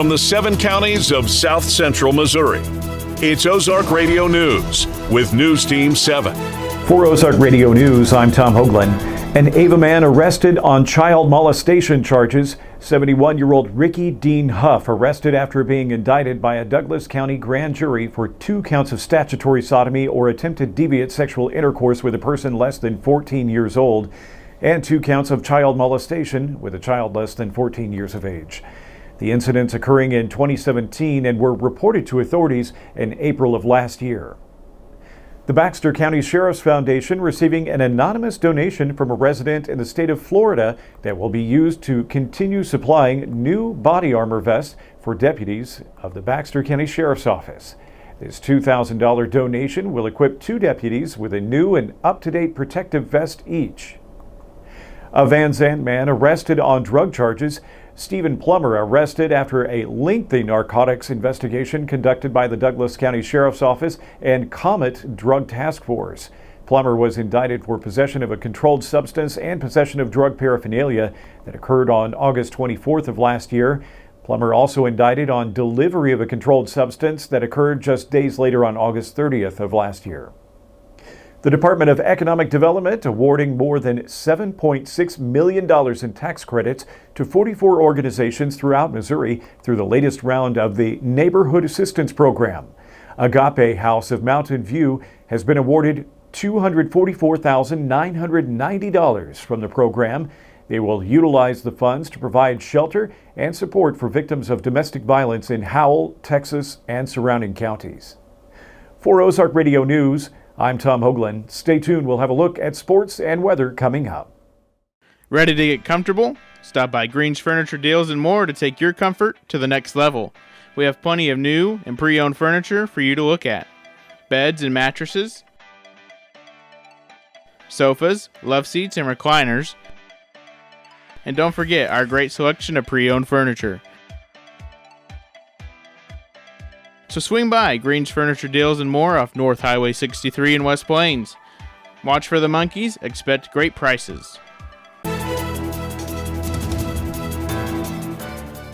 From the 7 counties of South Central Missouri, it's Ozark Radio News with News Team 7. For Ozark Radio News, I'm Tom Hoagland. An Ava man arrested on child molestation charges. 71-year-old Ricky Dean Huff arrested after being indicted by a Douglas County grand jury for 2 counts of statutory sodomy or attempted deviant sexual intercourse with a person less than 14 years old, and 2 counts of child molestation with a child less than 14 years of age. The incidents occurring in 2017 and were reported to authorities in April of last year. The Baxter County Sheriff's Foundation receiving an anonymous donation from a resident in the state of Florida that will be used to continue supplying new body armor vests for deputies of the Baxter County Sheriff's Office. This $2,000 donation will equip 2 deputies with a new and up-to-date protective vest each. A Van Zandt man arrested on drug charges. Stephen Plummer arrested after a lengthy narcotics investigation conducted by the Douglas County Sheriff's Office and Comet Drug Task Force. Plummer was indicted for possession of a controlled substance and possession of drug paraphernalia that occurred on August 24th of last year. Plummer also indicted on delivery of a controlled substance that occurred just days later on August 30th of last year. The Department of Economic Development awarding more than $7.6 million in tax credits to 44 organizations throughout Missouri through the latest round of the Neighborhood Assistance Program. Agape House of Mountain View has been awarded $244,990 from the program. They will utilize the funds to provide shelter and support for victims of domestic violence in Howell, Texas, and surrounding counties. For Ozark Radio News, I'm Tom Hoagland. Stay tuned. We'll have a look at sports and weather coming up. Ready to get comfortable? Stop by Green's Furniture Deals and More to take your comfort to the next level. We have plenty of new and pre-owned furniture for you to look at. Beds and mattresses, sofas, love seats, and recliners. And don't forget our great selection of pre-owned furniture. So swing by Green's Furniture Deals and More off North Highway 63 in West Plains. Watch for the monkeys, expect great prices.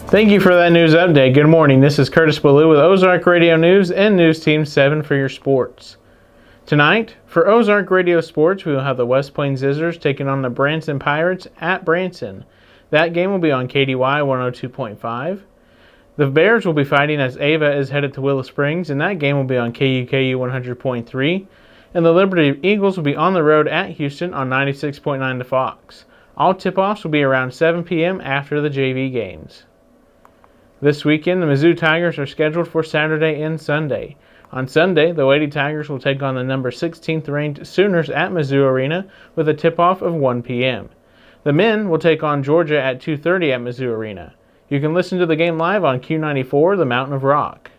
Thank you for that news update. Good morning, this is Curtis Ballou with Ozark Radio News and News Team 7 for your sports. Tonight, for Ozark Radio Sports, we will have the West Plains Scissors taking on the Branson Pirates at Branson. That game will be on KDY 102.5. The Bears will be fighting as Ava is headed to Willow Springs, and that game will be on KUKU 100.3. And the Liberty Eagles will be on the road at Houston on 96.9 to Fox. All tip-offs will be around 7 p.m. after the JV games. This weekend, the Mizzou Tigers are scheduled for Saturday and Sunday. On Sunday, the Lady Tigers will take on the number 16th ranked Sooners at Mizzou Arena with a tip-off of 1 p.m. The men will take on Georgia at 2:30 at Mizzou Arena. You can listen to the game live on Q94, the Mountain of Rock.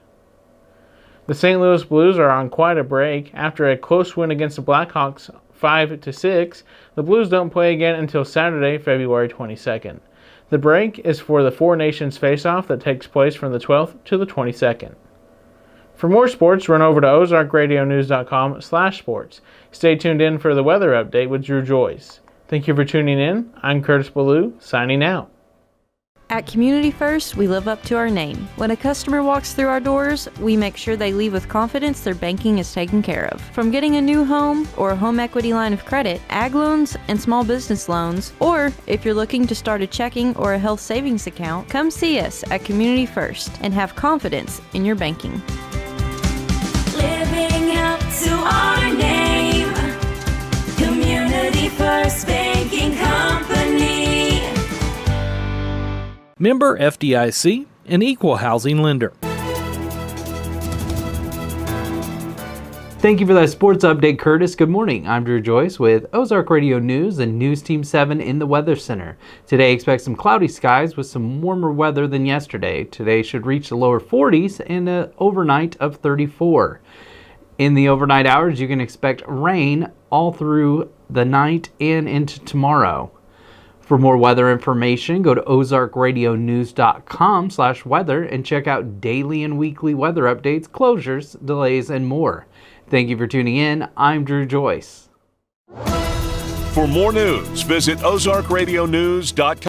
The St. Louis Blues are on quite a break. After a close win against the Blackhawks 5-6, the Blues don't play again until Saturday, February 22nd. The break is for the Four Nations face-off that takes place from the 12th to the 22nd. For more sports, run over to ozarkradionews.com/sports. Stay tuned in for the weather update with Drew Joyce. Thank you for tuning in. I'm Curtis Ballou, signing out. At Community First, we live up to our name. When a customer walks through our doors, we make sure they leave with confidence their banking is taken care of. From getting a new home or a home equity line of credit, ag loans, and small business loans, or if you're looking to start a checking or a health savings account, come see us at Community First and have confidence in your banking. Living up to our name, Community First Banking Company. Member FDIC, an equal housing lender. Thank you for that sports update, Curtis. Good morning. I'm Drew Joyce with Ozark Radio News and News Team 7 in the Weather Center. Today, expect some cloudy skies with some warmer weather than yesterday. Today should reach the lower 40s and an overnight of 34. In the overnight hours, you can expect rain all through the night and into tomorrow. For more weather information, go to ozarkradionews.com/weather and check out daily and weekly weather updates, closures, delays, and more. Thank you for tuning in. I'm Drew Joyce. For more news, visit ozarkradionews.com.